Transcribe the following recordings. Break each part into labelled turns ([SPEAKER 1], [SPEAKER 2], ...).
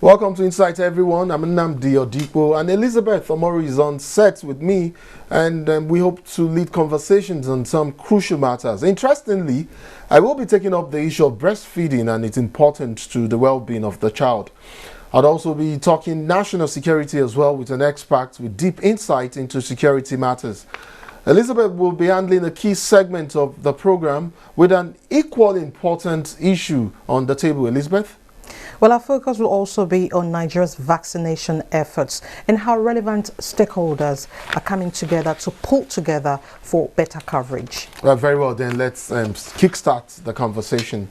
[SPEAKER 1] Welcome to Insight, everyone. I'm Nnamdi Odipo, and Elizabeth Omori is on set with me, and we hope to lead conversations on some crucial matters. Interestingly, I will be taking up the issue of breastfeeding and its importance to the well-being of the child. I'll also be talking national security as well with an expert with deep insight into security matters. Elizabeth will be handling a key segment of the program with an equally important issue on the table. Elizabeth?
[SPEAKER 2] Well, our focus will also be on Nigeria's vaccination efforts and how relevant stakeholders are coming together to pull together for better coverage.
[SPEAKER 1] Well, very well then, let's kickstart the conversation.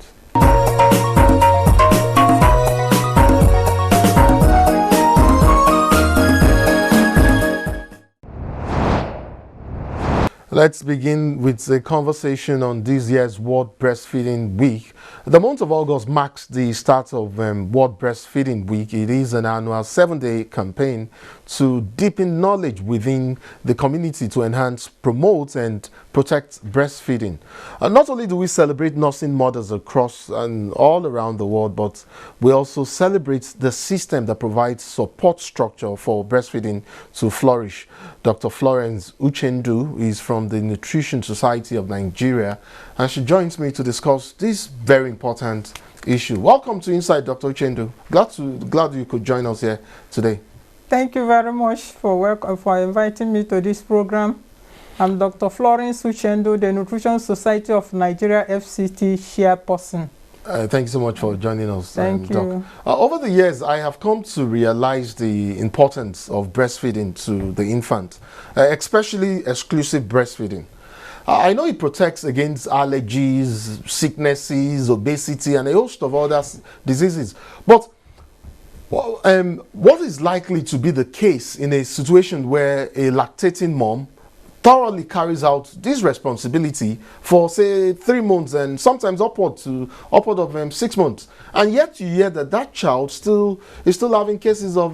[SPEAKER 1] Let's begin with a conversation on this year's World Breastfeeding Week. The month of August marks the start of World Breastfeeding Week. It is an annual 7-day campaign to deepen knowledge within the community to enhance, promote, and protect breastfeeding. Not only do we celebrate nursing mothers across and all around the world, but we also celebrate the system that provides support structure for breastfeeding to flourish. Dr. Florence Uchendu is from the Nutrition Society of Nigeria, and she joins me to discuss this very important issue. Welcome to Insight, Dr. Uchendu. Glad you could join us here today.
[SPEAKER 3] Thank you very much for inviting me to this program. I'm Dr. Florence Uchendu, the Nutrition Society of Nigeria FCT chairperson.
[SPEAKER 1] Thank you so much for joining us.
[SPEAKER 3] Thank you.
[SPEAKER 1] Doc. Over the years, I have come to realize the importance of breastfeeding to the infant, especially exclusive breastfeeding. I know it protects against allergies, sicknesses, obesity, and a host of other diseases. But what is likely to be the case in a situation where a lactating mom thoroughly carries out this responsibility for, say, 3 months and sometimes upward of 6 months, and yet you hear that that child is still having cases of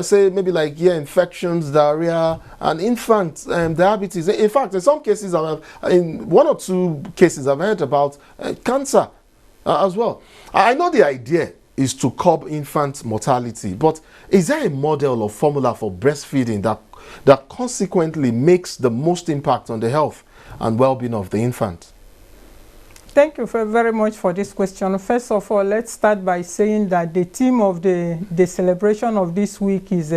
[SPEAKER 1] say maybe like ear infections, diarrhea, and infant diabetes. In fact, in some cases, in 1 or 2 cases, I've heard about cancer as well. I know the idea is to curb infant mortality, but is there a model or formula for breastfeeding that consequently makes the most impact on the health and well-being of the infant?
[SPEAKER 3] Thank you very much for this question. First of all, let's start by saying that the theme of the celebration of this week is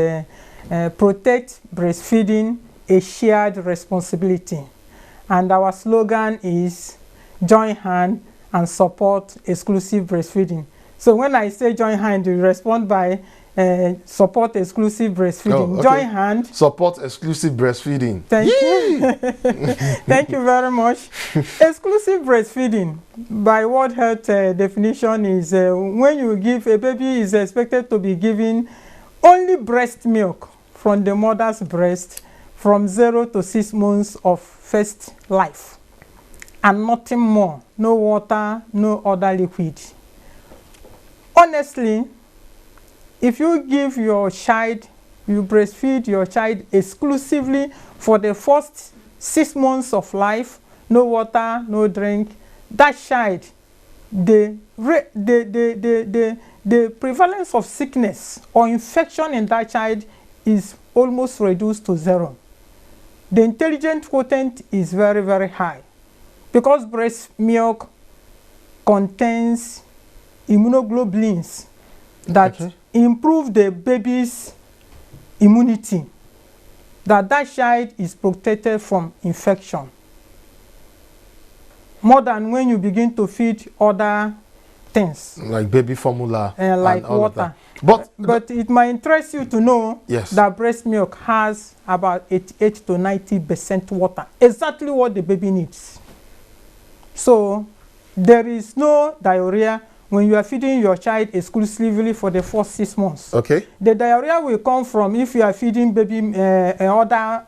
[SPEAKER 3] Protect Breastfeeding, a Shared Responsibility. And our slogan is Join Hand and Support Exclusive Breastfeeding. So when I say join hand, you respond by support exclusive breastfeeding.
[SPEAKER 1] Oh, okay.
[SPEAKER 3] Join hand.
[SPEAKER 1] Support exclusive breastfeeding.
[SPEAKER 3] Thank you. Thank you very much. Exclusive breastfeeding, by World Health definition, is when you give a baby is expected to be given only breast milk from the mother's breast from 0 to 6 months of first life, and nothing more. No water, no other liquid. Honestly, if you give your child, you breastfeed your child exclusively for the first 6 months of life, no water, no drink, that child, the prevalence of sickness or infection in that child is almost reduced to 0. The intelligence quotient is very, very high because breast milk contains immunoglobulins that improve the baby's immunity, that child is protected from infection more than when you begin to feed other things
[SPEAKER 1] like baby formula
[SPEAKER 3] like water. But it might interest you to know that breast milk has about 88 to 90% water, exactly what the baby needs. So there is no diarrhea when you are feeding your child exclusively for the first 6 months.
[SPEAKER 1] Okay.
[SPEAKER 3] The diarrhea will come from if you are feeding baby other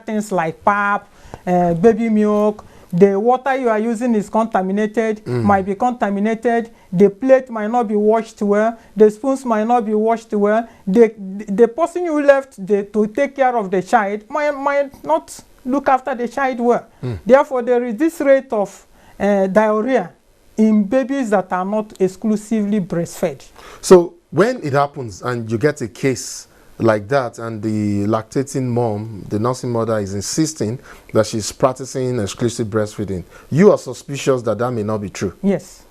[SPEAKER 3] things like pap, baby milk. The water you are using is contaminated, might be contaminated. The plate might not be washed well. The spoons might not be washed well. The person you left to take care of the child might not look after the child well. Therefore, there is this rate of diarrhea in babies that are not exclusively breastfed.
[SPEAKER 1] So when it happens and you get a case like that and the lactating mom, the nursing mother, is insisting that she's practicing exclusive breastfeeding, you are suspicious that that may not be true.
[SPEAKER 3] Yes.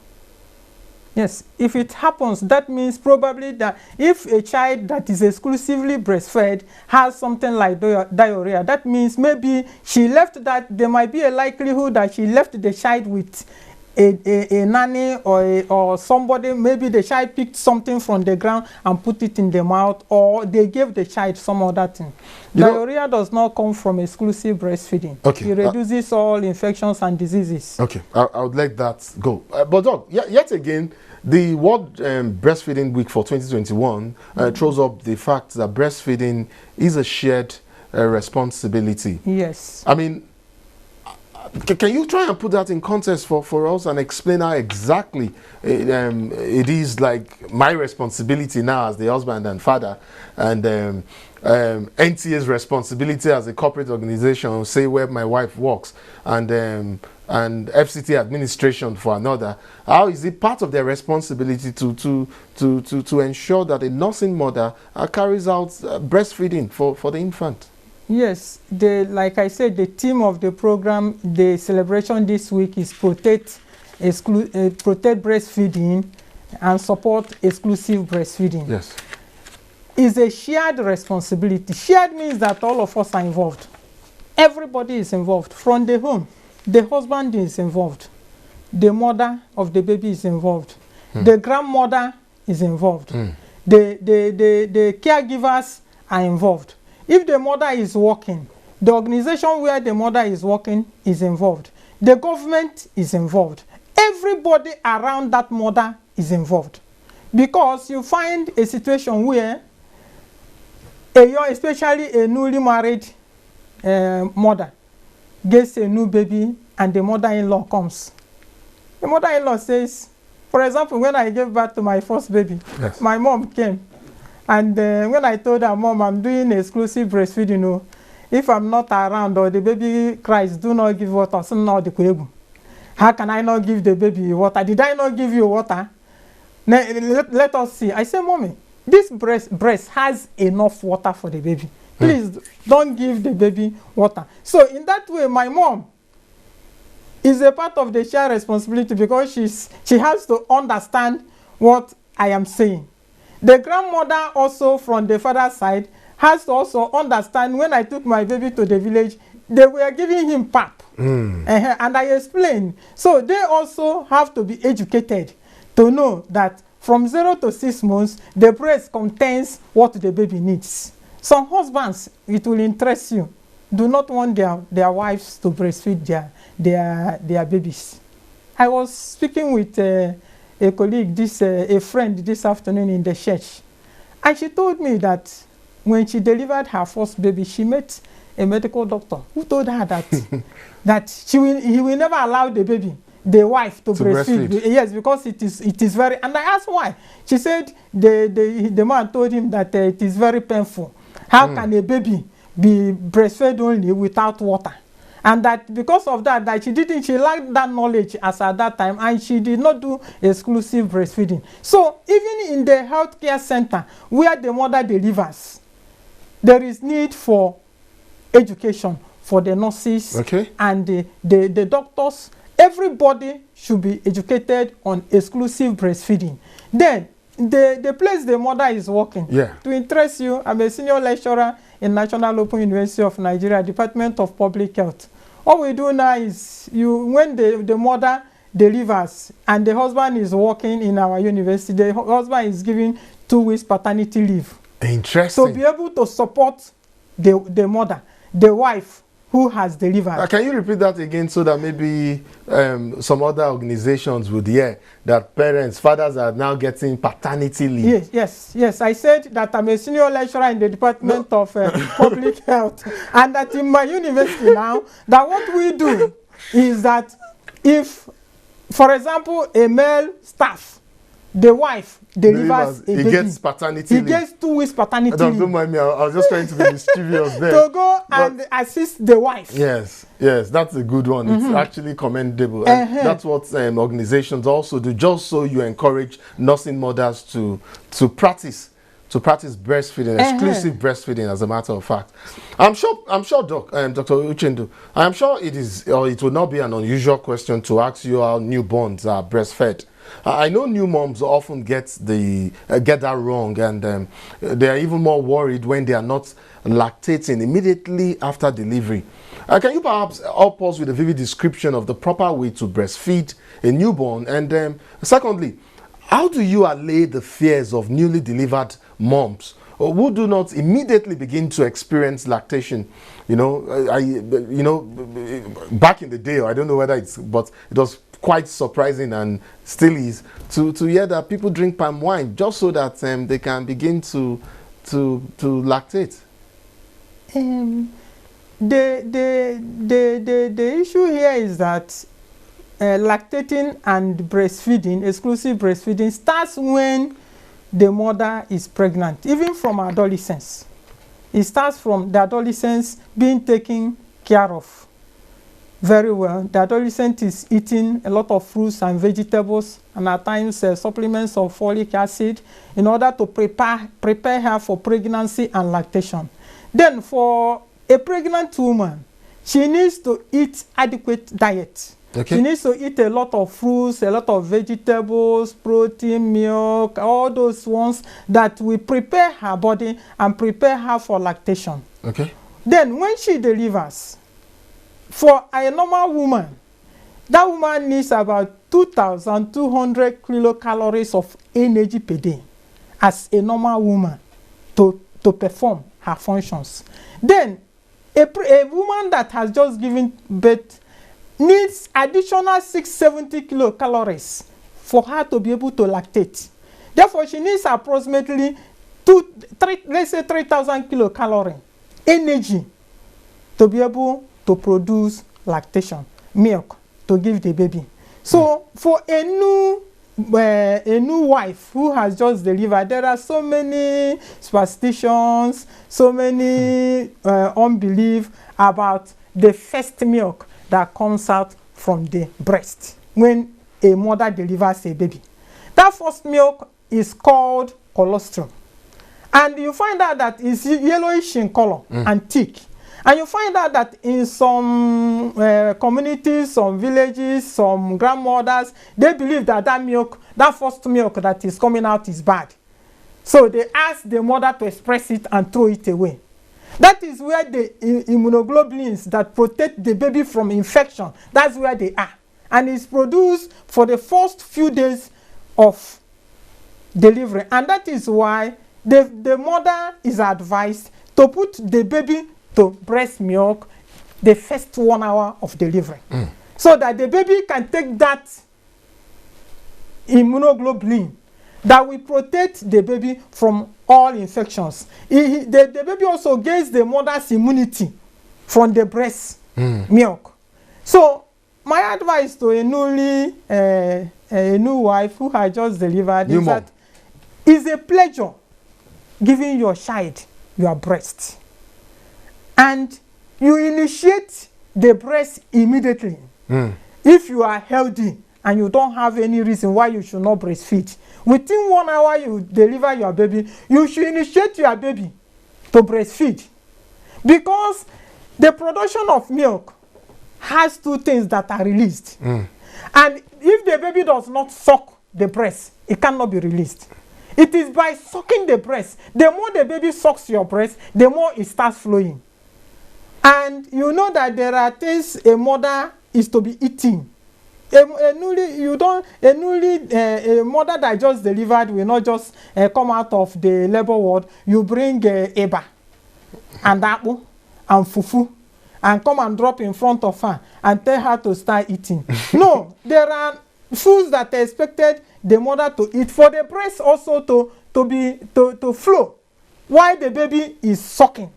[SPEAKER 3] Yes, if it happens, that means probably that if a child that is exclusively breastfed has something like diarrhea, that means maybe she left that, there might be a likelihood that she left the child with a nanny or somebody. Maybe the child picked something from the ground and put it in the mouth, or they gave the child some other thing. Diarrhea does not come from exclusive breastfeeding.
[SPEAKER 1] Okay.
[SPEAKER 3] It reduces all infections and diseases.
[SPEAKER 1] Okay, I would let that go. But Doc, yet again, the World Breastfeeding Week for 2021 throws up the fact that breastfeeding is a shared responsibility.
[SPEAKER 3] Yes.
[SPEAKER 1] I mean, can you try and put that in context for us and explain how exactly it is like my responsibility now as the husband and father, and NTA's responsibility as a corporate organization, say where my wife works, and FCT administration for another? How is it part of their responsibility to ensure that a nursing mother carries out breastfeeding for the infant?
[SPEAKER 3] Yes, like I said, the theme of the program, the celebration this week is protect breastfeeding and support exclusive breastfeeding.
[SPEAKER 1] Yes.
[SPEAKER 3] It's a shared responsibility. Shared means that all of us are involved. Everybody is involved. From the home, the husband is involved. The mother of the baby is involved. The grandmother is involved. The caregivers are involved. If the mother is working, the organization where the mother is working is involved. The government is involved. Everybody around that mother is involved. Because you find a situation where, especially a newly married mother, gets a new baby and the mother-in-law comes. The mother-in-law says, for example, when I gave birth to my first baby,
[SPEAKER 1] yes,
[SPEAKER 3] my mom came. And when I told her, Mom, I'm doing exclusive breastfeeding, if I'm not around or the baby cries, do not give water. How can I not give the baby water? Did I not give you water? Let us see. I say, Mommy, this breast has enough water for the baby. Please don't give the baby water. So in that way, my mom is a part of the shared responsibility, because she has to understand what I am saying. The grandmother also from the father's side has to also understand. When I took my baby to the village, they were giving him pap. And I explained. So they also have to be educated to know that from 0 to 6 months, the breast contains what the baby needs. Some husbands, it will interest you, do not want their wives to breastfeed their babies. I was speaking with a colleague, a friend this afternoon in the church, and she told me that when she delivered her first baby, she met a medical doctor who told her that he will never allow the wife to breastfeed. Yes, because it is very. And I asked why. She said the man told him that it is very painful. How can a baby be breastfed only without water? And that because of that she lacked that knowledge as at that time, and she did not do exclusive breastfeeding. So even in the healthcare center where the mother delivers, there is need for education for the nurses and the doctors. Everybody should be educated on exclusive breastfeeding. Then the place the mother is working. To interest you, I'm a senior lecturer in National Open University of Nigeria, Department of Public Health. What we do now is, when the mother delivers and the husband is working in our university, the husband is given 2 weeks paternity leave.
[SPEAKER 1] Interesting.
[SPEAKER 3] To be able to support the mother, the wife who has delivered.
[SPEAKER 1] Can you repeat that again so that maybe some other organizations would hear that fathers are now getting paternity leave?
[SPEAKER 3] Yes. I said that I'm a senior lecturer in the Department of Public Health, and that in my university now, that what we do is that if, for example, a male staff the wife delivers a
[SPEAKER 1] he
[SPEAKER 3] baby.
[SPEAKER 1] gets paternity
[SPEAKER 3] He
[SPEAKER 1] leave.
[SPEAKER 3] gets 2 weeks paternity
[SPEAKER 1] Don't
[SPEAKER 3] leave
[SPEAKER 1] mind me, I was just trying to be mischievous there.
[SPEAKER 3] to go and assist the wife.
[SPEAKER 1] Yes, that's a good one. It's actually commendable. And that's what organizations also do, just so you encourage nursing mothers to practice breastfeeding, exclusive breastfeeding, as a matter of fact. I'm sure, Dr. Uchendu, I'm sure it will not be an unusual question to ask you how newborns are breastfed. I know new moms often get that wrong, and they are even more worried when they are not lactating immediately after delivery. Can you perhaps help us with a vivid description of the proper way to breastfeed a newborn? And secondly, how do you allay the fears of newly delivered moms who do not immediately begin to experience lactation? Back in the day, I don't know whether but it was quite surprising, and still is, to hear that people drink palm wine just so that they can begin to lactate.
[SPEAKER 3] The issue here is that lactating and breastfeeding, exclusive breastfeeding, starts when the mother is pregnant, even from adolescence. It starts from the adolescence being taken care of very well. The adolescent is eating a lot of fruits and vegetables, and at times supplements of folic acid, in order to prepare her for pregnancy and lactation. Then for a pregnant woman, she needs to eat adequate diet.
[SPEAKER 1] Okay.
[SPEAKER 3] She needs to eat a lot of fruits, a lot of vegetables, protein, milk, all those ones that will prepare her body and prepare her for lactation.
[SPEAKER 1] Okay.
[SPEAKER 3] Then when she delivers, for a normal woman, that woman needs about 2,200 kilocalories of energy per day as a normal woman to perform her functions. Then a woman that has just given birth needs additional 670 kilocalories for her to be able to lactate. Therefore, she needs approximately 3,000 kilocalories energy to be able to produce lactation, milk, to give the baby. So for a new wife who has just delivered, there are so many superstitions, so many unbelief about the first milk that comes out from the breast when a mother delivers a baby. That first milk is called colostrum, and you find out that it's yellowish in color and thick. And you find out that in some communities, some villages, some grandmothers, they believe that that first milk that is coming out is bad. So they ask the mother to express it and throw it away. That is where the immunoglobulins that protect the baby from infection, that's where they are. And it's produced for the first few days of delivery. And that is why the mother is advised to put the baby to breast milk the first 1 hour of delivery, so that the baby can take that immunoglobulin that will protect the baby from all infections. The baby also gains the mother's immunity from the breast milk. So my advice to a new wife who has just delivered is that it's a pleasure giving your child your breast. And you initiate the breast immediately. If you are healthy and you don't have any reason why you should not breastfeed, within 1 hour you deliver your baby, you should initiate your baby to breastfeed. Because the production of milk has 2 things that are released. And if the baby does not suck the breast, it cannot be released. It is by sucking the breast. The more the baby sucks your breast, the more it starts flowing. And you know that there are things a mother is to be eating. A mother that just delivered will not just come out of the labor ward. You bring eba and apple and fufu and come and drop in front of her and tell her to start eating. No, there are foods that are expected the mother to eat for the breast also to flow while the baby is sucking.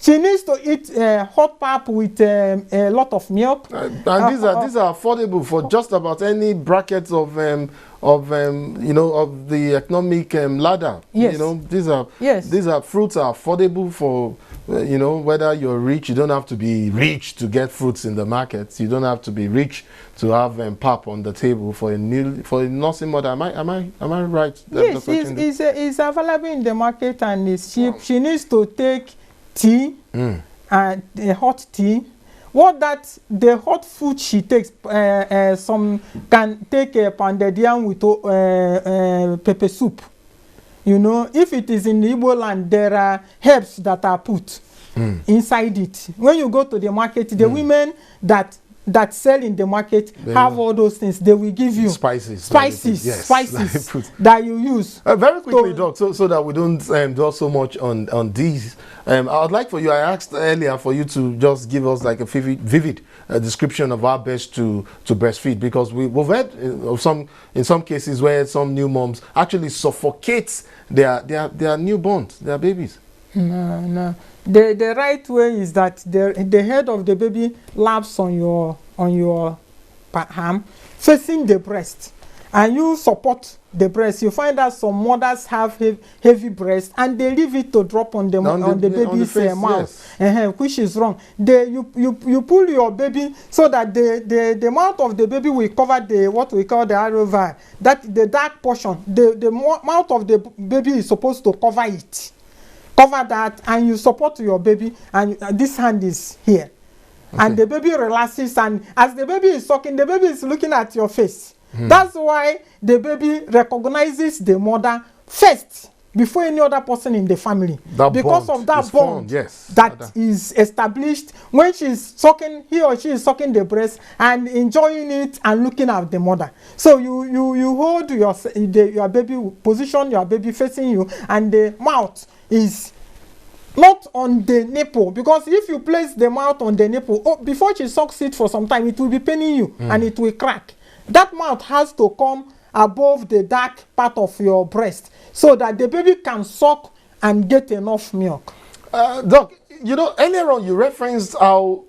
[SPEAKER 3] She needs to eat hot pap with a lot of milk.
[SPEAKER 1] And these are affordable for just about any brackets of the economic ladder.
[SPEAKER 3] Yes.
[SPEAKER 1] You know, these are fruits are affordable for whether you're rich. You don't have to be rich to get fruits in the market. You don't have to be rich to have pap on the table for a nursing mother. Am I right?
[SPEAKER 3] Yes, it's available in the market and it's cheap. She needs to take tea and hot tea. The hot food she takes, some can take a pounded yam with pepper soup. You know, if it is in the Igbo land, there are herbs that are put inside it. When you go to the market, the women that sell in the market have all those things. They will give you spices that you use.
[SPEAKER 1] Very quickly, Doc, so that we don't dwell so much on these. I would like for you, I asked earlier for you to just give us like a vivid description of how best to breastfeed, because we've heard in some cases where some new moms actually suffocate their newborns, their babies.
[SPEAKER 3] No. The right way is that the head of the baby laps on your arm, facing the breast, and you support the breast. You find that some mothers have heavy breast and they leave it to drop on the baby's mouth, which is wrong. You pull your baby so that the mouth of the baby will cover what we call the areola. That the dark portion, the mouth of the baby is supposed to cover it. Cover that, and you support your baby, and this hand is here. Okay. And the baby relaxes, and as the baby is sucking, the baby is looking at your face. That's why the baby recognizes the mother first before any other person in the family. Because of that bond that is established when she's sucking, he or she is sucking the breast and enjoying it and looking at the mother. So you hold your baby, position your baby facing you, and the mouth is not on the nipple, because if you place the mouth on the nipple, before she sucks it for some time, it will be paining you and it will crack. That mouth has to come above the dark part of your breast so that the baby can suck and get enough milk.
[SPEAKER 1] Doc, earlier on you referenced how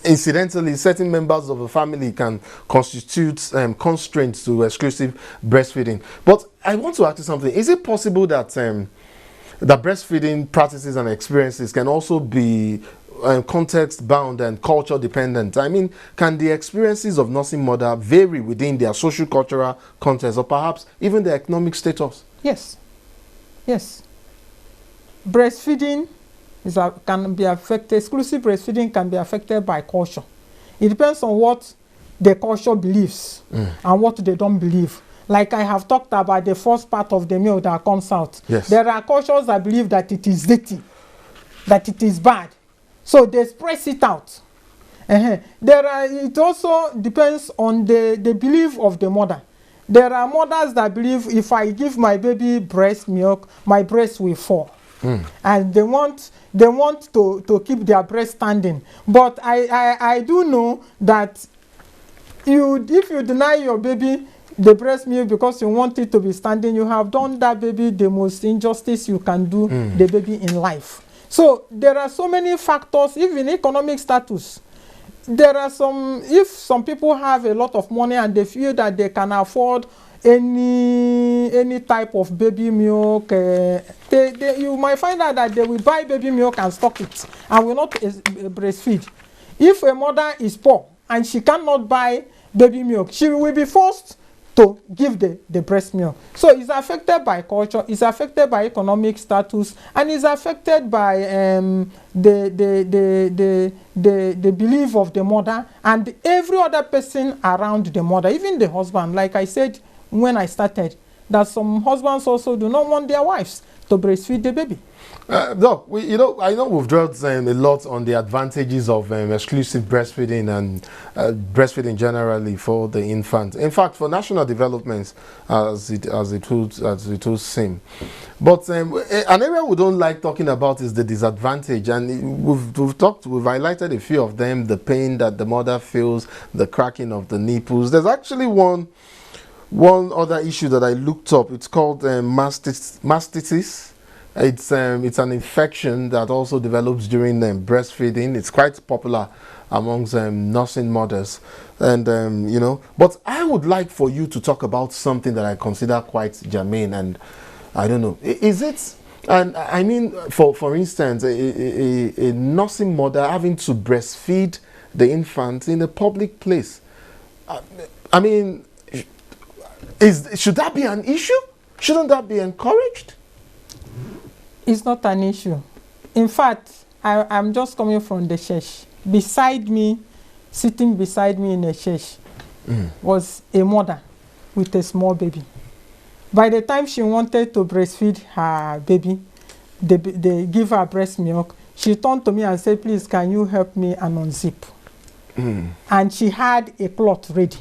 [SPEAKER 1] incidentally certain members of the family can constitute constraints to exclusive breastfeeding. But I want to ask you something. Is it possible that that breastfeeding practices and experiences can also be context bound and culture dependent? I mean, can the experiences of nursing mother vary within their social cultural context or perhaps even their economic status?
[SPEAKER 3] Yes. Breastfeeding can be affected. Exclusive breastfeeding can be affected by culture. It depends on what the culture believes and what they don't believe. Like I have talked about the first part of the milk that comes out.
[SPEAKER 1] Yes.
[SPEAKER 3] There are cultures that believe that it is dirty, that it is bad. So they express it out. It also depends on the belief of the mother. There are mothers that believe if I give my baby breast milk, my breast will fall. And they want to keep their breast standing. But I do know that if you deny your baby the breast milk because you want it to be standing, you have done that baby the most injustice you can do the baby in life. So there are so many factors, even economic status. There are if some people have a lot of money and they feel that they can afford any type of baby milk, you might find out that they will buy baby milk and stock it and will not breastfeed. If a mother is poor and she cannot buy baby milk, she will be forced to give the breast milk. So it's affected by culture, it's affected by economic status, and it's affected by the belief of the mother and every other person around the mother, even the husband. Like I said when I started, that some husbands also do not want their wives to breastfeed the baby.
[SPEAKER 1] Doc, I know we've dwelt a lot on the advantages of exclusive breastfeeding and breastfeeding generally for the infant. In fact, for national development, as it would seem. But an area we don't like talking about is the disadvantage, and we've highlighted a few of them: the pain that the mother feels, the cracking of the nipples. There's actually one other issue that I looked up. It's called mastitis. It's an infection that also develops during breastfeeding. It's quite popular amongst nursing mothers, and you know. But I would like for you to talk about something that I consider quite germane, and I don't know, is it? And I mean, for instance, a nursing mother having to breastfeed the infant in a public place. I mean, should that be an issue? Shouldn't that be encouraged?
[SPEAKER 3] It's not an issue. In fact, I'm just coming from the church. Beside me, sitting beside me in the church, was a mother with a small baby. By the time she wanted to breastfeed her baby, they give her breast milk. She turned to me and said, "Please, can you help me and unzip?" And she had a cloth ready.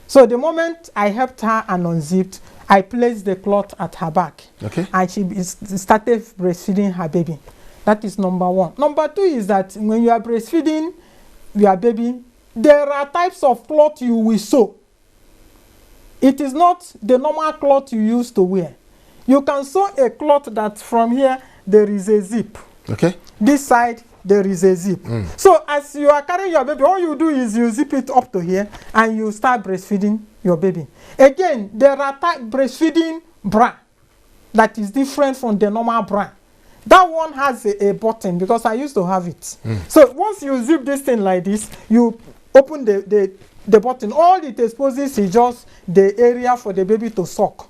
[SPEAKER 3] So the moment I helped her and unzipped, I placed the cloth at her back.
[SPEAKER 1] Okay.
[SPEAKER 3] And she started breastfeeding her baby. That is number one. Number two is that when you are breastfeeding your baby, there are types of cloth you will sew. It is not the normal cloth you used to wear. You can sew a cloth that from here, there is a zip.
[SPEAKER 1] Okay.
[SPEAKER 3] This side, there is a zip. So as you are carrying your baby, all you do is you zip it up to here and you start breastfeeding your baby. Again, there are breastfeeding bra that is different from the normal bra. That one has a button because I used to have it. So once you zip this thing like this, you open the button. All it exposes is just the area for the baby to suck.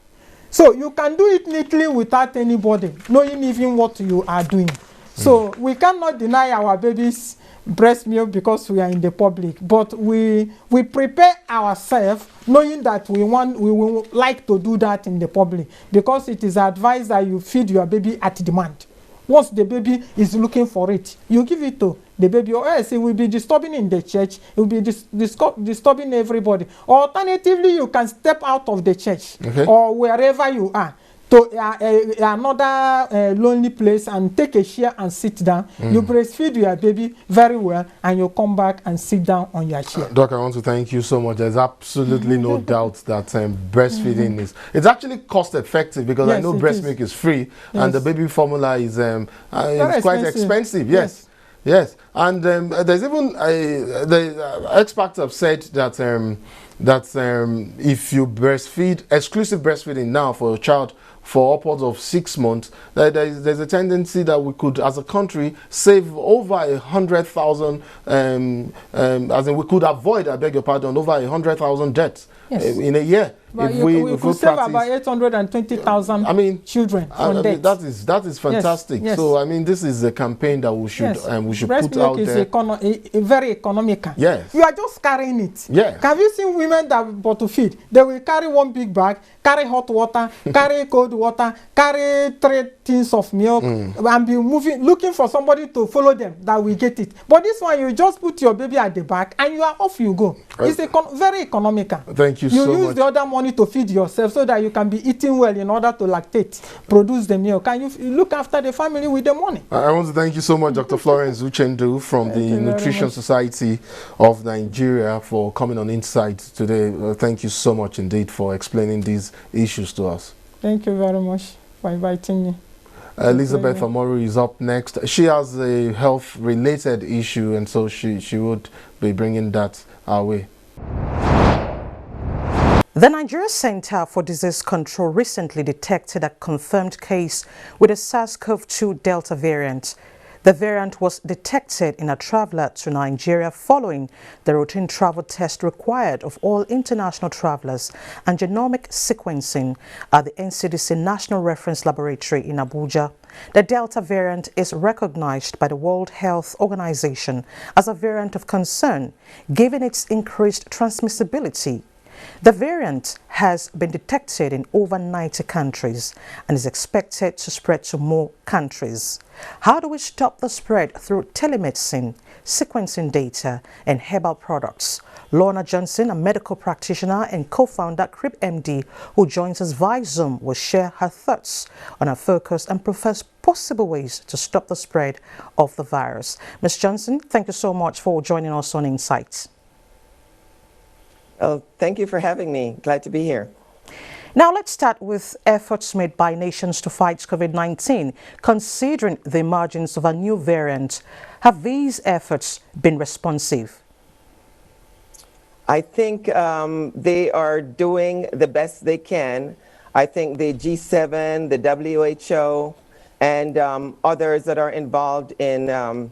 [SPEAKER 3] So you can do it neatly without anybody knowing even what you are doing. So we cannot deny our babies breast milk because we are in the public, but we prepare ourselves knowing that we will like to do that in the public, because it is advised that you feed your baby at demand. Once the baby is looking for it, you give it to the baby, or else it will be disturbing in the church, it will be disturbing everybody. Alternatively, you can step out of the church or wherever you are to another lonely place and take a chair and sit down. You breastfeed your baby very well and you come back and sit down on your chair.
[SPEAKER 1] Doc, I want to thank you so much. There's absolutely no doubt that breastfeeding is actually cost effective, because I know breast milk is free and the baby formula is quite expensive. Yes. Yes, and there's even the experts have said that if you breastfeed, exclusive breastfeeding now for a child for upwards of 6 months, there's a tendency that we could, as a country, save over 100,000. As in, we could avoid, I beg your pardon, over 100,000 deaths in a year.
[SPEAKER 3] But we could save about 820,000 children on death.
[SPEAKER 1] That is fantastic.
[SPEAKER 3] Yes.
[SPEAKER 1] So I mean, this is a campaign that we should
[SPEAKER 3] breast
[SPEAKER 1] put out
[SPEAKER 3] milk
[SPEAKER 1] there.
[SPEAKER 3] is very economical.
[SPEAKER 1] Yes.
[SPEAKER 3] You are just carrying it.
[SPEAKER 1] Yes.
[SPEAKER 3] Have you seen women that bottle feed? They will carry one big bag, carry hot water, carry cold water, carry 3 tins of milk, and be moving, looking for somebody to follow them that will get it. But this one, you just put your baby at the back and you are off you go. It's very economical.
[SPEAKER 1] Thank you so much.
[SPEAKER 3] You use the other money to feed yourself so that you can be eating well in order to lactate, produce the milk, and you look after the family with the money.
[SPEAKER 1] I want to thank you so much, Dr. Florence Uchendu from the Nutrition Society of Nigeria, for coming on Insight today. Thank you so much indeed for explaining these issues to us.
[SPEAKER 3] Thank you very much for inviting me.
[SPEAKER 1] Elizabeth Amoru is up next. She has a health-related issue, and so she would be bringing that our way.
[SPEAKER 2] The Nigeria Center for Disease Control recently detected a confirmed case with a SARS-CoV-2 Delta variant. The variant was detected in a traveler to Nigeria following the routine travel test required of all international travelers and genomic sequencing at the NCDC National Reference Laboratory in Abuja. The Delta variant is recognized by the World Health Organization as a variant of concern, given its increased transmissibility. The variant has been detected in over 90 countries and is expected to spread to more countries. How do we stop the spread? Through telemedicine, sequencing data, and herbal products. Lorna Johnson, a medical practitioner and co-founder CRIP-MD, who joins us via Zoom, will share her thoughts on her focus and profess possible ways to stop the spread of the virus. Ms. Johnson, thank you so much for joining us on Insight.
[SPEAKER 4] Oh, thank you for having me. Glad to be here.
[SPEAKER 2] Now let's start with efforts made by nations to fight COVID-19. Considering the emergence of a new variant, have these efforts been responsive?
[SPEAKER 4] I think they are doing the best they can. I think the G7, the WHO, and others that are involved in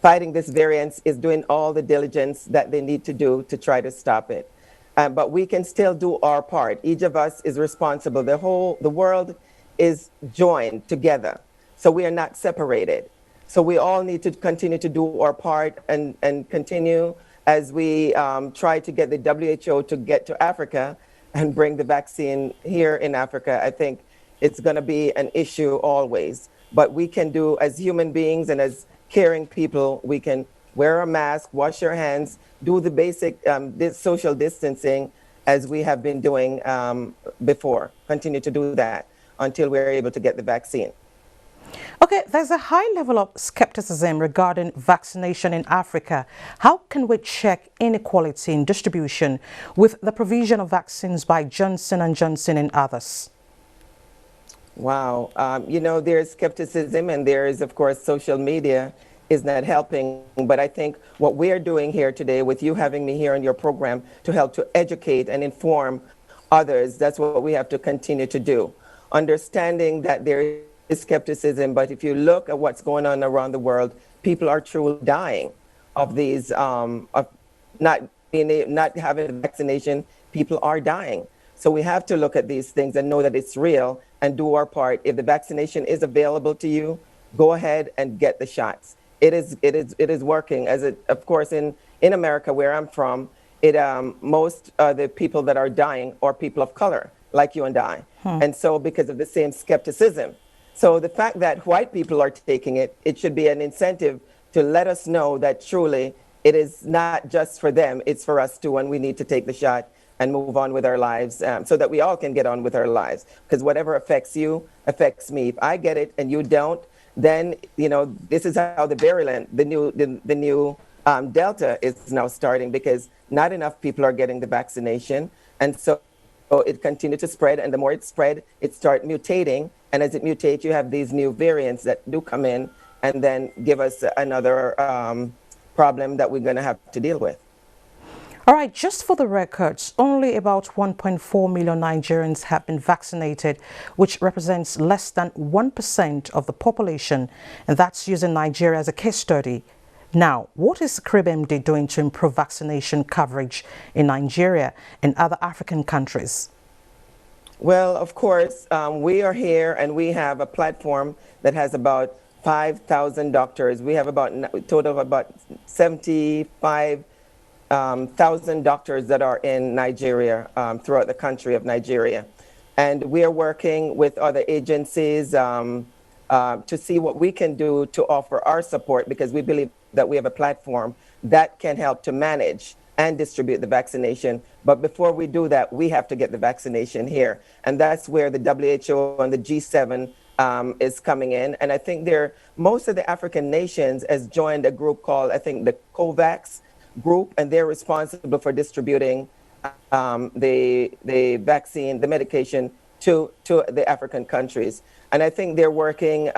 [SPEAKER 4] fighting this variant is doing all the diligence that they need to do to try to stop it. But we can still do our part. Each of us is responsible. The world is joined together. So we are not separated. So we all need to continue to do our part and continue as we try to get the WHO to get to Africa and bring the vaccine here in Africa. I think it's going to be an issue always. But we can do, as human beings and as caring people, we can wear a mask, wash your hands, do the basic social distancing as we have been doing before. Continue to do that until we're able to get the vaccine.
[SPEAKER 2] Okay, there's a high level of skepticism regarding vaccination in Africa. How can we check inequality in distribution with the provision of vaccines by Johnson & Johnson and others?
[SPEAKER 4] Wow. You know, there's skepticism and there is, of course, social media is not helping. But I think what we're doing here today with you having me here on your program to help to educate and inform others, that's what we have to continue to do. Understanding that there is skepticism, but if you look at what's going on around the world, people are truly dying of these, of not having a vaccination. People are dying. So we have to look at these things and know that it's real and do our part. If the vaccination is available to you, go ahead and get the shots. It is working. Of course, in America, where I'm from, most of the people that are dying are people of color, like you and I. And so because of the same skepticism. So the fact that white people are taking it, it should be an incentive to let us know that truly it is not just for them, it's for us too, and we need to take the shot and move on with our lives so that we all can get on with our lives. Because whatever affects you affects me. If I get it and you don't, then, you know, this is how the virulent, the new Delta is now starting, because not enough people are getting the vaccination. And so it continued to spread, and the more it spread, it started mutating. And as it mutates, you have these new variants that do come in and then give us another problem that we're going to have to deal with.
[SPEAKER 2] All right, just for the records, only about 1.4 million Nigerians have been vaccinated, which represents less than 1% of the population, and that's using Nigeria as a case study. Now, what is CRIBMD doing to improve vaccination coverage in Nigeria and other African countries?
[SPEAKER 4] Well, of course, we are here and we have a platform that has about 5,000 doctors. We have about a total of about 75,000 doctors that are in Nigeria, throughout the country of Nigeria. And we are working with other agencies to see what we can do to offer our support, because we believe that we have a platform that can help to manage and distribute the vaccination. But before we do that, we have to get the vaccination here. And that's where the WHO and the G7 is coming in. And I think most of the African nations has joined a group called, I think, the COVAX group, and they're responsible for distributing the vaccine, the medication to the African countries. And I think they're working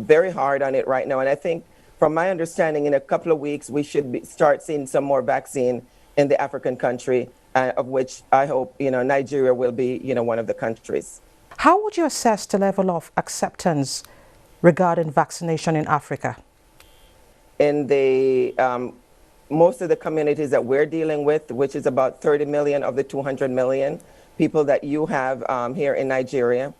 [SPEAKER 4] very hard on it right now. And I think, from my understanding, in a couple of weeks, we should start seeing some more vaccine in the African country, of which I hope, you know, Nigeria will be, you know, one of the countries.
[SPEAKER 2] How would you assess the level of acceptance regarding vaccination in Africa?
[SPEAKER 4] In the most of the communities that we're dealing with, which is about 30 million of the 200 million people that you have here in Nigeria,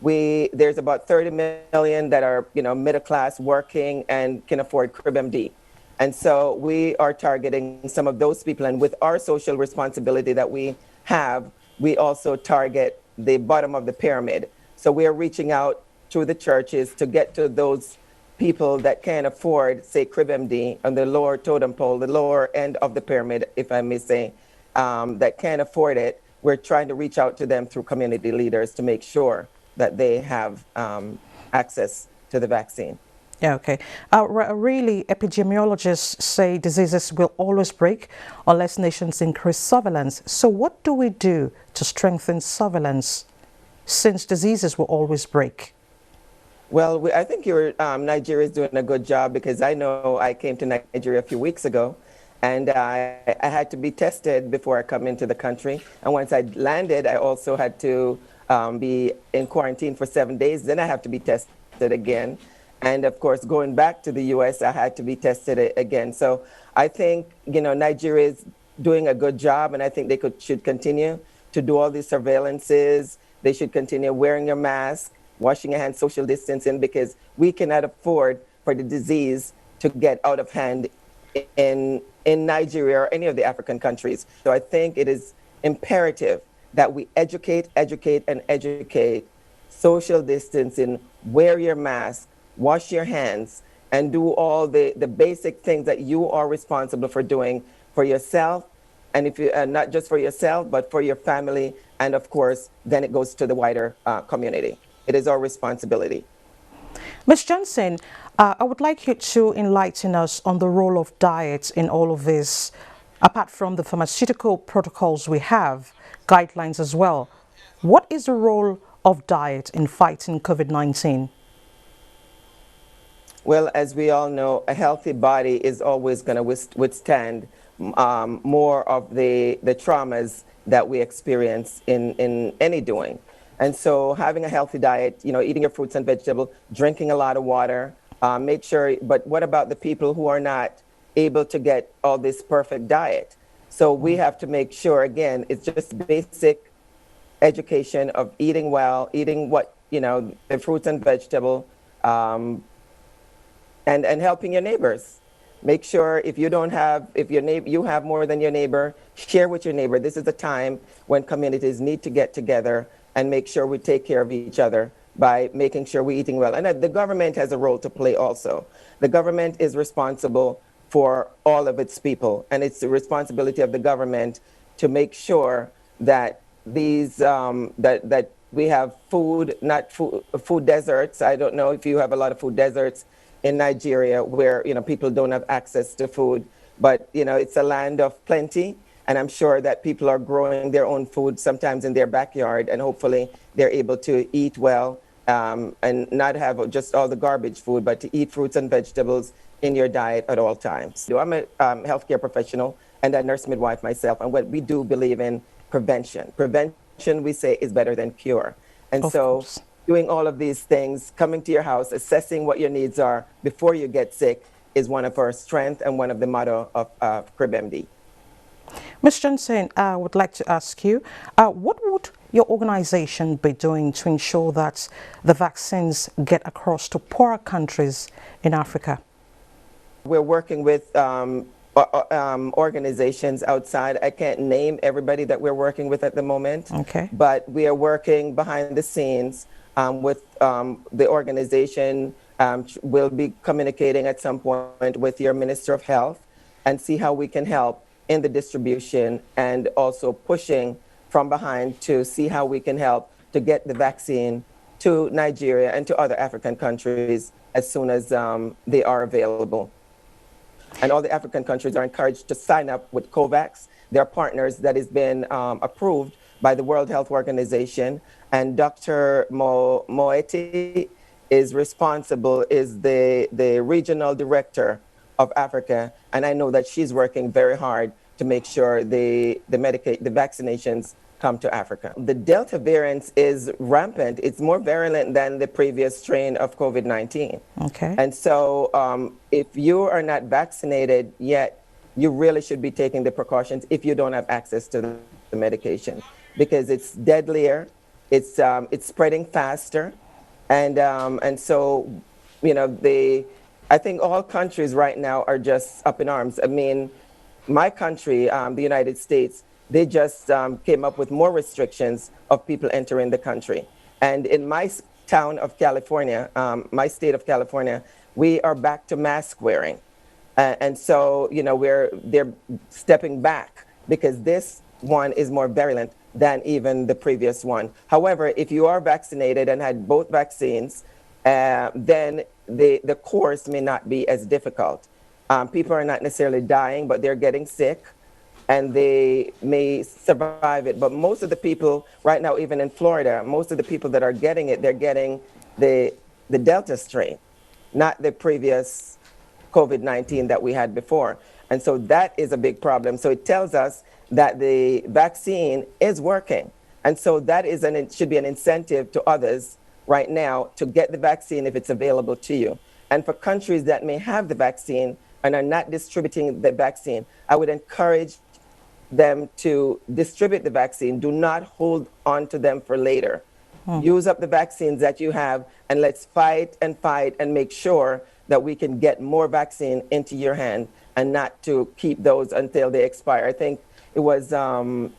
[SPEAKER 4] there's about 30 million that are, you know, middle class, working, and can afford CRIBMD. And so we are targeting some of those people. And with our social responsibility that we have, we also target the bottom of the pyramid. So we are reaching out through the churches to get to those people that can afford, say, CRIBMD on the lower totem pole, the lower end of the pyramid, if I may say, that can afford it. We're trying to reach out to them through community leaders to make sure that they have access to the vaccine.
[SPEAKER 2] Yeah, okay. Really, epidemiologists say diseases will always break unless nations increase surveillance. So what do we do to strengthen surveillance since diseases will always break?
[SPEAKER 4] Well, I think Nigeria is doing a good job, because I know I came to Nigeria a few weeks ago, and I had to be tested before I come into the country. And once I landed, I also had to be in quarantine for 7 days. Then I have to be tested again. And of course, going back to the US, I had to be tested again. So I think, Nigeria is doing a good job, and I think they should continue to do all these surveillances. They should continue wearing your mask, washing your hands, social distancing, because we cannot afford for the disease to get out of hand in Nigeria or any of the African countries. So I think it is imperative that we educate, and educate, social distancing, wear your mask, wash your hands, and do all the basic things that you are responsible for doing for yourself, and if you not just for yourself, but for your family, and of course, then it goes to the wider community. It is our responsibility.
[SPEAKER 2] Ms. Johnson, I would like you to enlighten us on the role of diet in all of this, apart from the pharmaceutical protocols we have, guidelines as well. What is the role of diet in fighting COVID-19?
[SPEAKER 4] Well, as we all know, a healthy body is always going to withstand more of the traumas that we experience in any doing. And so having a healthy diet, eating your fruits and vegetables, drinking a lot of water, make sure, but what about the people who are not able to get all this perfect diet? So we have to make sure, again, it's just basic education of eating well, eating the fruits and vegetables, and helping your neighbors. Make sure if you have more than your neighbor, share with your neighbor. This is a time when communities need to get together and make sure we take care of each other by making sure we're eating well. And the government has a role to play also. The government is responsible for all of its people, and it's the responsibility of the government to make sure that these that we have food, not food deserts. I don't know if you have a lot of food deserts in Nigeria where people don't have access to food, but it's a land of plenty, and I'm sure that people are growing their own food sometimes in their backyard, and hopefully they're able to eat well and not have just all the garbage food, but to eat fruits and vegetables in your diet at all times. I'm a healthcare professional and a nurse midwife myself, and what we do believe in prevention. Prevention, we say, is better than cure. And so doing all of these things, coming to your house, assessing what your needs are before you get sick is one of our strengths and one of the motto of CRIBMD.
[SPEAKER 2] Ms. Johnson, I would like to ask you, what would your organization be doing to ensure that the vaccines get across to poorer countries in Africa?
[SPEAKER 4] We're working with organizations outside. I can't name everybody that we're working with at the moment, but we are working behind the scenes with the organization. We'll be communicating at some point with your Minister of Health and see how we can help in the distribution, and also pushing from behind to see how we can help to get the vaccine to Nigeria and to other African countries as soon as they are available. And all the African countries are encouraged to sign up with COVAX. They're partners that has been approved by the World Health Organization. And Dr. Moeti is the regional director of Africa. And I know that she's working very hard to make sure the vaccinations come to Africa. The Delta variant is rampant. It's more virulent than the previous strain of COVID-19. And so if you are not vaccinated yet, you really should be taking the precautions if you don't have access to the medication, because it's deadlier, it's spreading faster, and so I think all countries right now are just up in arms. I mean, my country, the United States, they just came up with more restrictions of people entering the country. And in my town of California, my state of California, we are back to mask wearing. And so, they're stepping back because this one is more virulent than even the previous one. However, if you are vaccinated and had both vaccines, then the course may not be as difficult. People are not necessarily dying, but they're getting sick, and they may survive it. But most of the people right now, even in Florida, most of the people that are getting it, they're getting the Delta strain, not the previous COVID-19 that we had before. And so that is a big problem. So it tells us that the vaccine is working. And so that is it should be an incentive to others right now to get the vaccine if it's available to you. And for countries that may have the vaccine and are not distributing the vaccine, I would encourage them to distribute the vaccine. Do not hold on to them for later. Use up the vaccines that you have, and let's fight and make sure that we can get more vaccine into your hand and not to keep those until they expire. I think it was one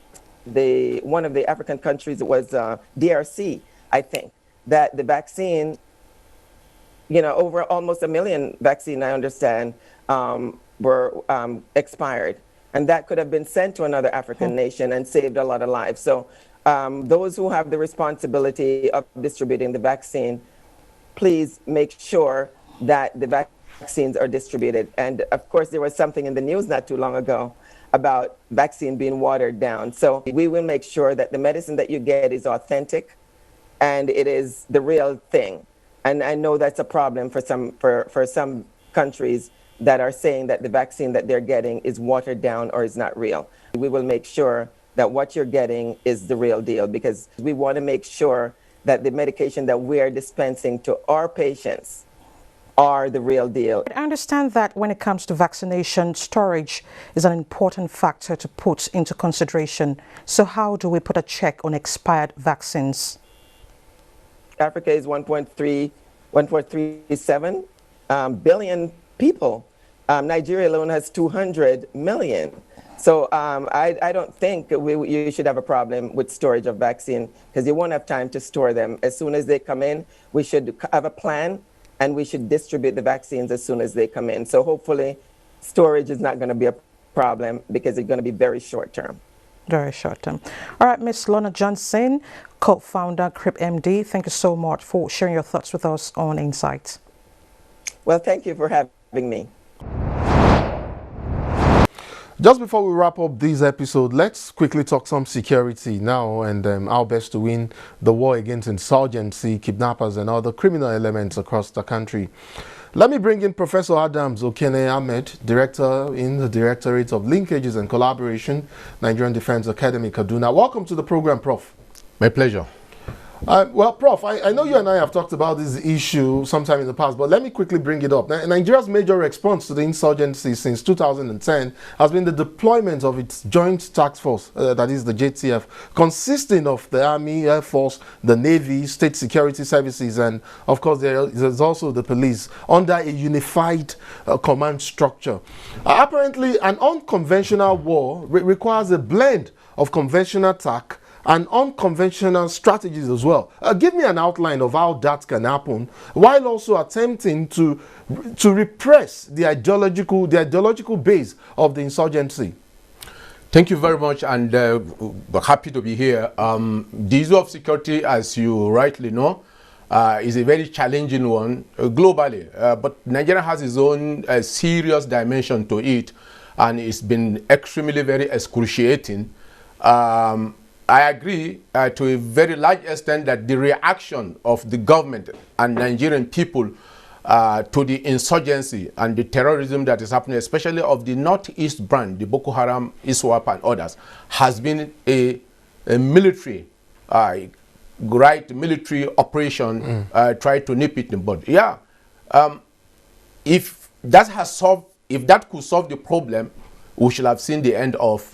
[SPEAKER 4] of the African countries, it was DRC, I think, that the vaccine, over almost 1 million vaccine, I understand, were expired. And that could have been sent to another African nation and saved a lot of lives. So those who have the responsibility of distributing the vaccine, please make sure that the vaccines are distributed. And of course, there was something in the news not too long ago about vaccine being watered down. So we will make sure that the medicine that you get is authentic and it is the real thing. And I know that's a problem for some countries that are saying that the vaccine that they're getting is watered down or is not real. We will make sure that what you're getting is the real deal, because we want to make sure that the medication that we're dispensing to our patients are the real deal.
[SPEAKER 2] I understand that when it comes to vaccination, storage is an important factor to put into consideration. So how do we put a check on expired vaccines?
[SPEAKER 4] Africa is 1.37 billion people. Nigeria alone has 200 million. So I don't think you should have a problem with storage of vaccine, because you won't have time to store them. As soon as they come in, we should have a plan, and we should distribute the vaccines as soon as they come in. So hopefully storage is not going to be a problem, because it's going to be very short term.
[SPEAKER 2] Very short term. All right, Ms. Lorna Johnson, co-founder, CRIP MD, thank you so much for sharing your thoughts with us on Insight.
[SPEAKER 4] Well, thank you for having me.
[SPEAKER 1] Just before we wrap up this episode, let's quickly talk some security now and how best to win the war against insurgency, kidnappers and other criminal elements across the country. Let me bring in Professor Adams Okene Ahmed, Director in the Directorate of Linkages and Collaboration, Nigerian Defense Academy, Kaduna. Welcome to the program, Prof.
[SPEAKER 5] My pleasure.
[SPEAKER 1] Well, Prof, I know you and I have talked about this issue sometime in the past, but let me quickly bring it up. Nigeria's major response to the insurgency since 2010 has been the deployment of its joint task force, that is the JTF, consisting of the Army, Air Force, the Navy, state security services, and of course there's also the police, under a unified command structure. Apparently, an unconventional war requires a blend of conventional attack and unconventional strategies as well. Give me an outline of how that can happen, while also attempting to repress the ideological base of the insurgency.
[SPEAKER 5] Thank you very much, and we're happy to be here. The issue of security, as you rightly know, is a very challenging one globally, but Nigeria has its own serious dimension to it, and it's been extremely very excruciating. I agree to a very large extent that the reaction of the government and Nigerian people to the insurgency and the terrorism that is happening, especially of the Northeast branch, the Boko Haram, ISWAP and others, has been a military, military operation, try to nip it in the bud. Yeah, if that could solve the problem, we should have seen the end of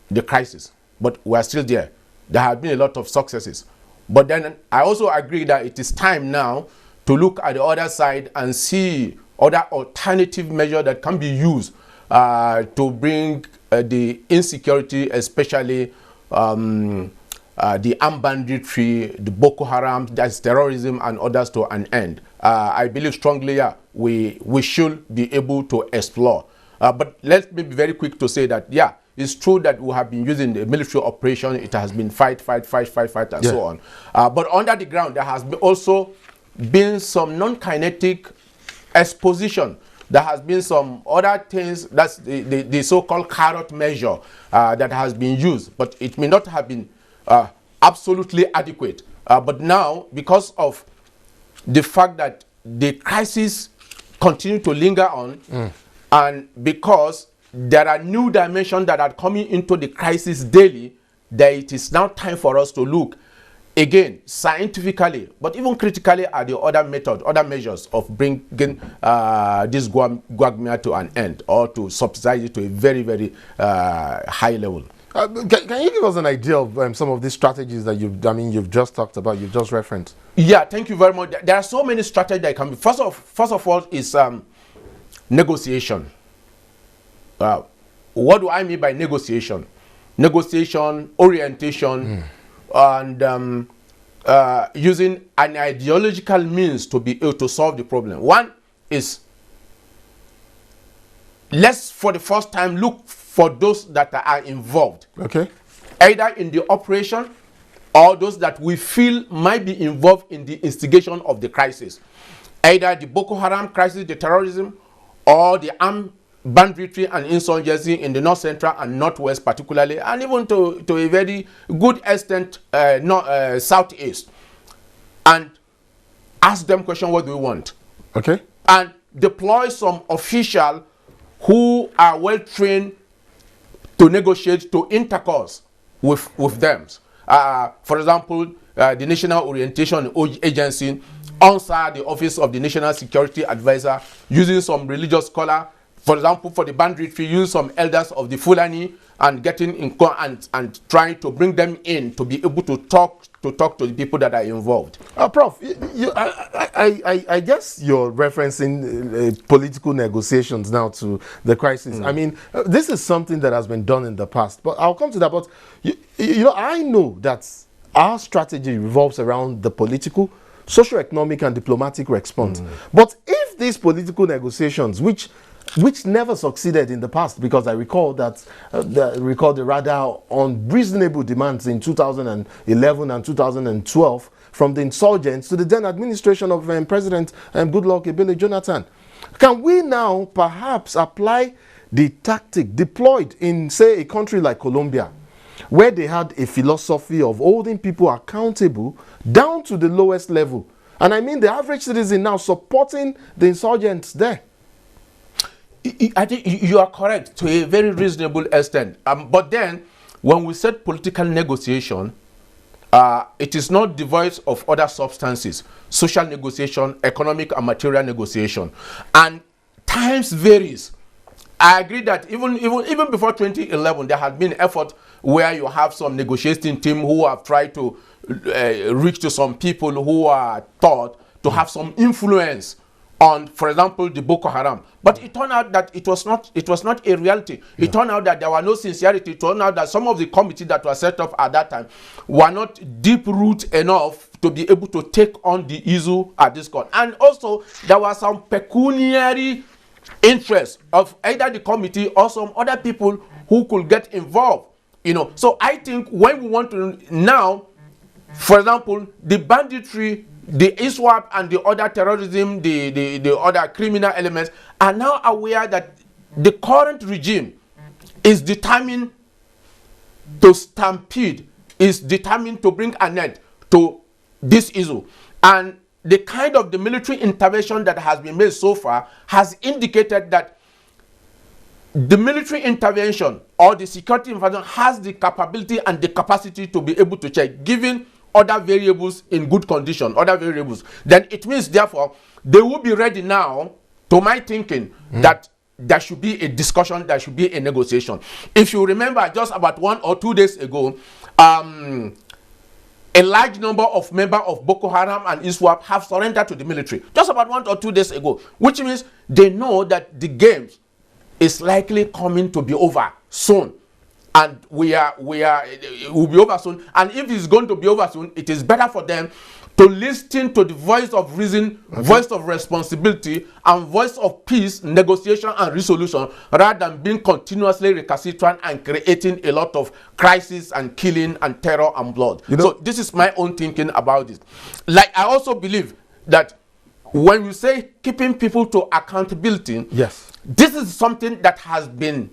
[SPEAKER 5] the crisis. But we are still there. There have been a lot of successes. But then I also agree that it is time now to look at the other side and see other alternative measures that can be used to bring the insecurity, especially the armed banditry, the Boko Haram, that's terrorism and others, to an end. I believe strongly, we should be able to explore. But let me be very quick to say that, it's true that we have been using the military operation. It has been fight, and so on. But under the ground, there has been also been some non-kinetic exposition. There has been some other things, that's the so-called carrot measure that has been used, but it may not have been absolutely adequate. But now, because of the fact that the crisis continue to linger on, and because there are new dimensions that are coming into the crisis daily, that it is now time for us to look again scientifically, but even critically, at the other methods, other measures of bringing this quagmire to an end, or to subsidize it to a very, very high level.
[SPEAKER 1] Can you give us an idea of some of these strategies that you've just talked about, you've just referenced?
[SPEAKER 5] Yeah, thank you very much. There are so many strategies that can be. First of all is negotiation. What do I mean by negotiation? Negotiation, orientation, and using an ideological means to be able to solve the problem. One is, let's for the first time look for those that are involved.
[SPEAKER 1] Okay.
[SPEAKER 5] Either in the operation or those that we feel might be involved in the instigation of the crisis. Either the Boko Haram crisis, the terrorism, or the armed banditry and insurgency in the north central and northwest particularly, and even to a very good extent southeast, and ask them question, what do you want?
[SPEAKER 1] Okay.
[SPEAKER 5] And deploy some official who are well trained to negotiate, to intercourse with them. For example, the National Orientation Agency, answer the Office of the National Security Advisor, using some religious scholar. For example, for the banditry, use some elders of the Fulani and getting in and trying to bring them in to be able to talk to the people that are involved.
[SPEAKER 1] Prof, I guess you're referencing political negotiations now to the crisis. I mean, this is something that has been done in the past, but I'll come to that. But you know, I know that our strategy revolves around the political, socio-economic, and diplomatic response. But if these political negotiations, which never succeeded in the past, because I recall that the rather unreasonable demands in 2011 and 2012 from the insurgents to the then administration of President Goodluck Ebele Jonathan. Can we now perhaps apply the tactic deployed in, say, a country like Colombia, where they had a philosophy of holding people accountable down to the lowest level? And I mean the average citizen now supporting the insurgents there.
[SPEAKER 5] I think you are correct to a very reasonable extent. But then, when we said political negotiation, it is not devoid of other substances: social negotiation, economic and material negotiation, and times varies. I agree that even before 2011, there had been effort where you have some negotiating team who have tried to reach to some people who are thought to have some influence on, for example, the Boko Haram. But it turned out that it was not a reality. It turned out that there was no sincerity. It turned out that some of the committees that were set up at that time were not deep-rooted enough to be able to take on the issue at this court. And also, there was some pecuniary interest of either the committee or some other people who could get involved. You know, so I think when we want to now, for example, the banditry, the ISWAP and the other terrorism, the other criminal elements are now aware that the current regime is determined to stampede, is determined to bring an end to this issue. And the kind of the military intervention that has been made so far has indicated that the military intervention or the security intervention has the capability and the capacity to be able to check, given other variables in good condition, other variables. Then it means, therefore, they will be ready now, to my thinking, that there should be a discussion, there should be a negotiation. If you remember, just about 1 or 2 days ago, a large number of members of Boko Haram and ISWAP have surrendered to the military, just about 1 or 2 days ago, which means they know that the game is likely coming to be over soon. And it will be over soon. And if it's going to be over soon, it is better for them to listen to the voice of reason, voice of responsibility, and voice of peace, negotiation, and resolution, rather than being continuously recalcitrant and creating a lot of crisis and killing and terror and blood. You know, so this is my own thinking about this. Like, I also believe that when you say keeping people to accountability,
[SPEAKER 1] Yes.
[SPEAKER 5] this is something that has been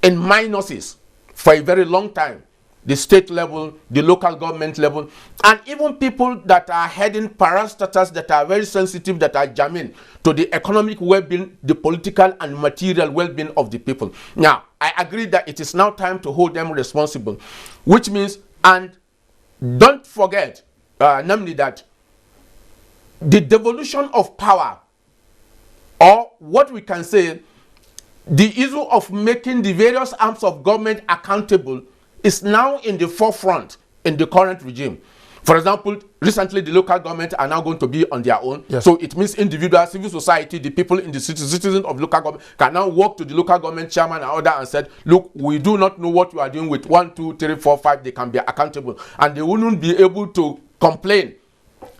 [SPEAKER 5] in minuses for a very long time. The state level, the local government level, and even people that are heading parastatals that are very sensitive, that are germane to the economic well-being, the political and material well-being of the people. Now, I agree that it is now time to hold them responsible, which means, and don't forget, namely that the devolution of power, or what we can say, the issue of making the various arms of government accountable, is now in the forefront in the current regime. For example, recently the local government are now going to be on their own.
[SPEAKER 1] Yes.
[SPEAKER 5] So it means individual civil society, the people in the citizens of local government can now walk to the local government chairman and order and said, look, we do not know what you are doing with 1, 2, 3, 4, 5. They can be accountable, and they wouldn't be able to complain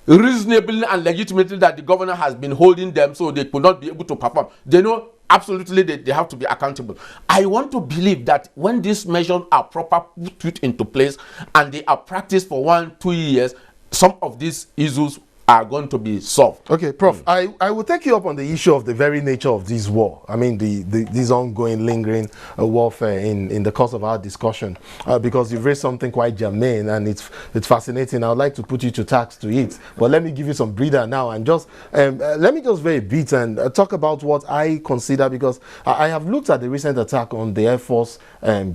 [SPEAKER 5] reasonably and legitimately that the governor has been holding them, so they could not be able to perform. They know absolutely they have to be accountable. I want to believe that when these measures are properly put into place and they are practiced for 1, 2 years, some of these issues are going to be solved.
[SPEAKER 1] Okay, Prof, I will take you up on the issue of the very nature of this war. I mean, this ongoing, lingering warfare in the course of our discussion, because you've raised something quite germane, and it's fascinating. I would like to put you to task to it, but let me give you some breather now, and just let me just very bit and talk about what I consider, because I have looked at the recent attack on the Air Force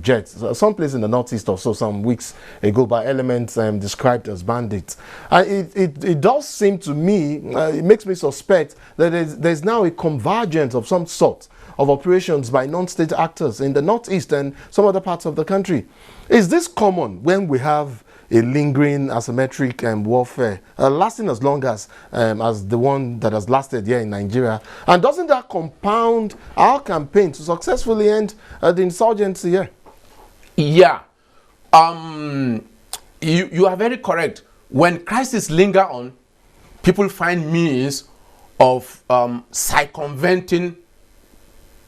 [SPEAKER 1] jets, someplace in the northeast or so, some weeks ago, by elements described as bandits. It does seem to me, it makes me suspect that there's now a convergence of some sort of operations by non-state actors in the northeast and some other parts of the country. Is this common when we have a lingering asymmetric warfare lasting as long as the one that has lasted here in Nigeria? And doesn't that compound our campaign to successfully end the insurgency here?
[SPEAKER 5] Yeah, you are very correct. When crises linger on, people find means of circumventing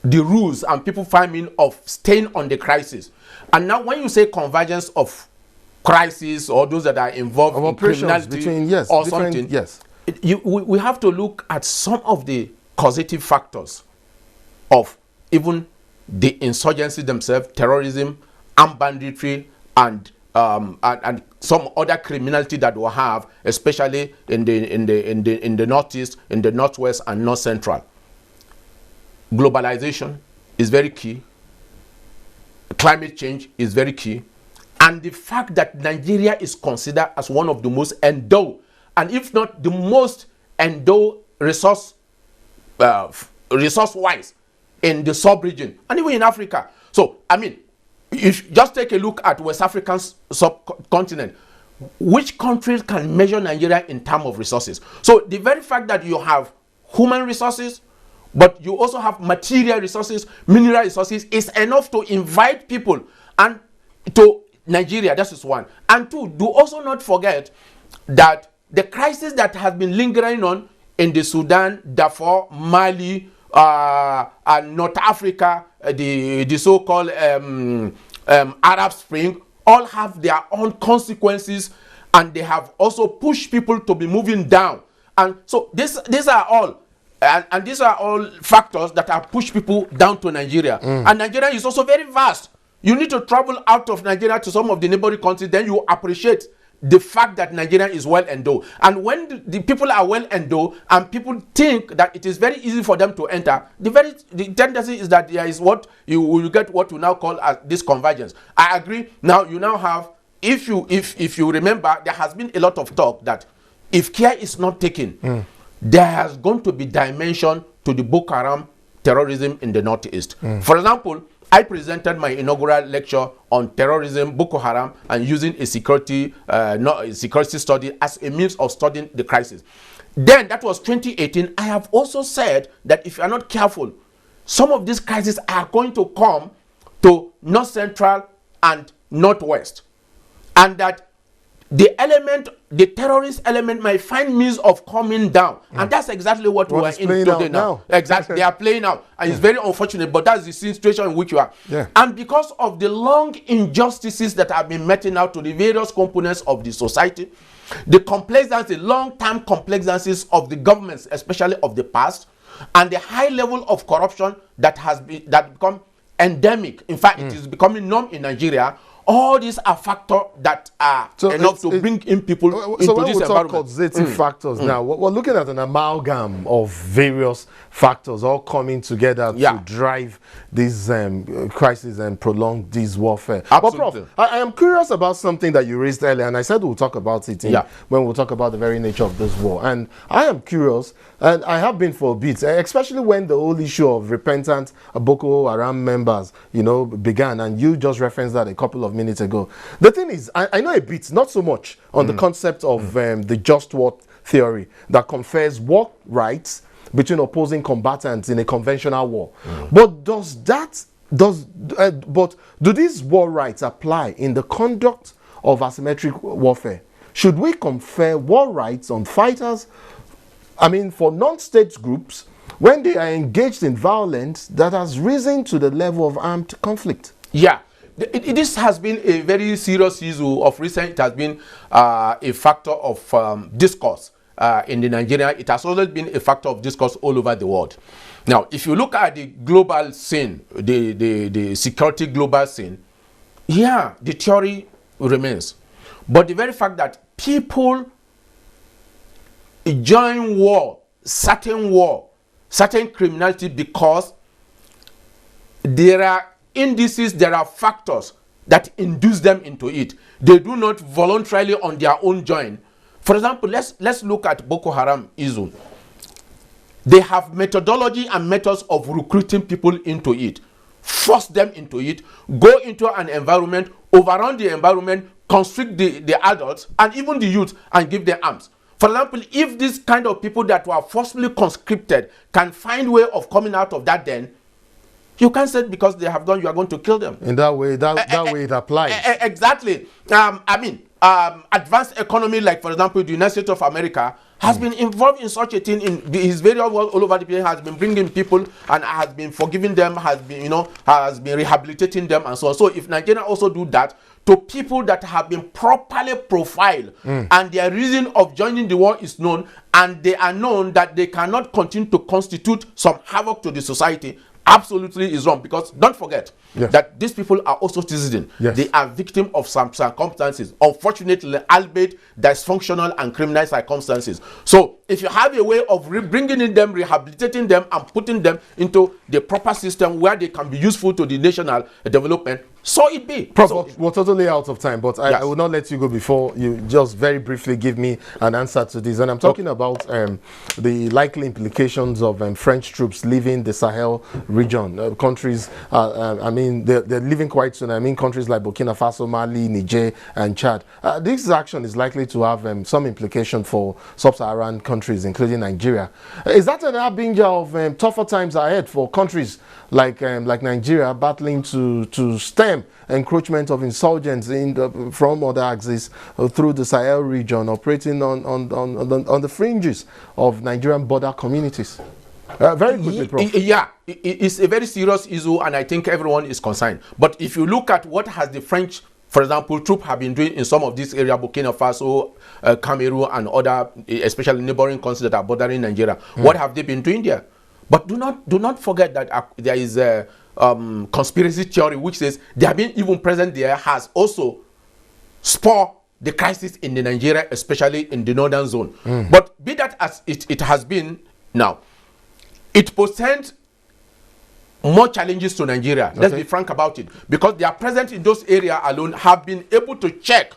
[SPEAKER 5] the rules, and people find means of staying on the crisis. And now when you say convergence of crises, or those that are involved in criminality
[SPEAKER 1] between, yes,
[SPEAKER 5] or something,
[SPEAKER 1] yes,
[SPEAKER 5] we have to look at some of the causative factors of even the insurgency themselves, terrorism, armed banditry, and some other criminality that we have, especially in the northeast, in the northwest, and north central. Globalization is very key. Climate change is very key, and the fact that Nigeria is considered as one of the most endowed, and if not the most endowed resource-wise in the sub-region, and even in Africa. So, I mean, if just take a look at West African subcontinent, which countries can measure Nigeria in terms of resources? So the very fact that you have human resources, but you also have material resources, mineral resources, is enough to invite people and to Nigeria. That is one. And two, do also not forget that the crisis that has been lingering on in the Sudan, Darfur, Mali, and North Africa, the so-called Arab Spring, all have their own consequences, and they have also pushed people to be moving down. And so these are all, and these are all factors that have pushed people down to Nigeria. And Nigeria is also very vast. You need to travel out of Nigeria to some of the neighboring countries, then you appreciate the fact that Nigeria is well endowed. And when the people are well endowed and people think that it is very easy for them to enter, the tendency is that there is what you will get, what we now call as this convergence. I agree. Now you now have, if you remember, there has been a lot of talk that if care is not taken, there has going to be dimension to the Boko Haram terrorism in the northeast. For example, I presented my inaugural lecture on terrorism, Boko Haram, and using a security study as a means of studying the crisis. Then, that was 2018. I have also said that if you are not careful, some of these crises are going to come to North Central and Northwest. And that the terrorist element might find means of coming down. And that's exactly what we are in today now. Exactly. They are playing out. And it's very unfortunate, but that's the situation in which you are. And because of the long injustices that have been meted out to the various components of the society, the complexities, long-term complexities of the governments, especially of the past, and the high level of corruption that has become endemic. In fact, it is becoming norm in Nigeria. All these are factors that are enough to bring in people into this environment. So when we talk
[SPEAKER 1] causative factors now, we're looking at an amalgam of various factors all coming together to drive this crisis and prolong this warfare.
[SPEAKER 5] Absolutely.
[SPEAKER 1] But Prof, I am curious about something that you raised earlier, and I said we'll talk about it when we'll talk about the very nature of this war. And I am curious, and I have been for a bit, especially when the whole issue of repentant Boko Haram members, began, and you just referenced that a couple of minutes ago. The thing is, I know a bit, not so much, on the concept of the just war theory that confers war rights between opposing combatants in a conventional war. But do these war rights apply in the conduct of asymmetric warfare? Should we confer war rights on fighters, for non-state groups, when they are engaged in violence that has risen to the level of armed conflict?
[SPEAKER 5] Yeah. This has been a very serious issue of recent. It has been a factor of discourse in the Nigeria. It has always been a factor of discourse all over the world. Now, if you look at the global scene, the security global scene, the theory remains. But the very fact that people join certain criminality because there are indices, there are factors that induce them into it. They do not voluntarily on their own join. For example, let's look at Boko Haram issue. They have methodology and methods of recruiting people into it, force them into it, go into an environment, overrun the environment, constrict the adults and even the youth and give them arms. For example, if this kind of people that were forcibly conscripted can find way of coming out of that, then you can't say because they have done, you are going to kill them.
[SPEAKER 1] In that way, that way it applies.
[SPEAKER 5] Exactly. Advanced economy, like for example, the United States of America has been involved in such a thing in his various world all over the place, has been bringing people and has been forgiving them, has been rehabilitating them and so on. So if Nigeria also do that to people that have been properly profiled and their reason of joining the war is known and they are known that they cannot continue to constitute some havoc to the society, absolutely is wrong, because don't forget that these people are also citizens. They are victims of some circumstances, unfortunately, albeit dysfunctional and criminal circumstances. So if you have a way of bringing in them, rehabilitating them and putting them into the proper system where they can be useful to the national development, so it be.
[SPEAKER 1] Prof, we're totally out of time, but I will not let you go before you just very briefly give me an answer to this. And I'm talking about the likely implications of French troops leaving the Sahel region. Countries, they're leaving quite soon. Countries like Burkina Faso, Mali, Niger, and Chad. This action is likely to have some implication for sub-Saharan countries, including Nigeria. Is that an harbinger of tougher times ahead for countries like Nigeria battling to stem encroachment of insurgents from other axes through the Sahel region, operating on the fringes of Nigerian border communities? Very quickly, Prof.
[SPEAKER 5] It's a very serious issue, and I think everyone is concerned. But if you look at what has the French, for example, troops have been doing in some of these areas, Burkina Faso, Cameroon, and other, especially neighboring countries that are bordering Nigeria, what have they been doing there? But do not forget that there is a conspiracy theory which says they have been even present there has also spurred the crisis in the Nigeria, especially in the northern zone. But be that as it has been now, it presents more challenges to Nigeria. Let's be frank about it, because they are present in those areas alone have been able to check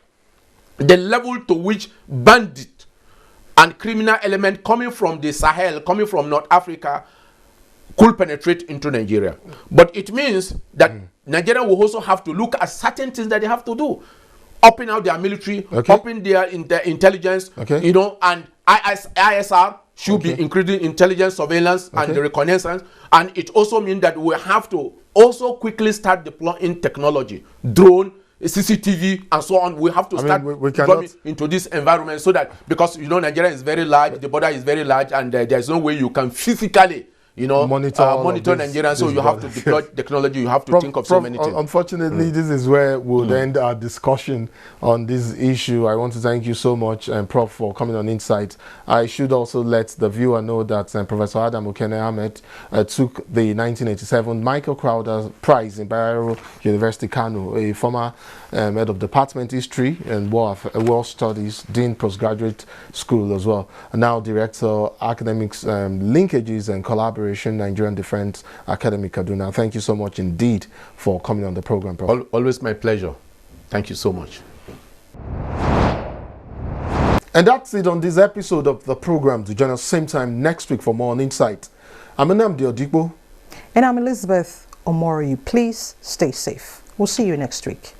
[SPEAKER 5] the level to which bandit and criminal element coming from the Sahel, coming from North Africa, could penetrate into Nigeria. But it means that Nigeria will also have to look at certain things that they have to do. Upping out their military, upping their intelligence, and ISR should be increasing intelligence, surveillance, and the reconnaissance. And it also means that we have to also quickly start deploying technology, drone, CCTV and so on. We have to start
[SPEAKER 1] we
[SPEAKER 5] coming into this environment so that, because you know Nigeria is very large, the border is very large, and there's no way you can physically, you know, monitor Nigeria. So you have to deploy technology. You have to think of so many things.
[SPEAKER 1] Unfortunately, this is where we'll end our discussion on this issue. I want to thank you so much, Prof, for coming on Insight. I should also let the viewer know that Professor Adam Okene Ahmed took the 1987 Michael Crowder Prize in Bayero University, Kano, a former head of Department History and War Studies, Dean Postgraduate School as well, and now Director Academics Linkages and Collaboration, Nigerian Defense Academy, Kaduna. Thank you so much indeed for coming on the program, Prof.
[SPEAKER 5] Always my pleasure. Thank you so much.
[SPEAKER 1] And that's it on this episode of the program. To join us same time next week for more on Insight. I'm Nnamdi Odipo.
[SPEAKER 2] And I'm Elizabeth Omori. Please stay safe. We'll see you next week.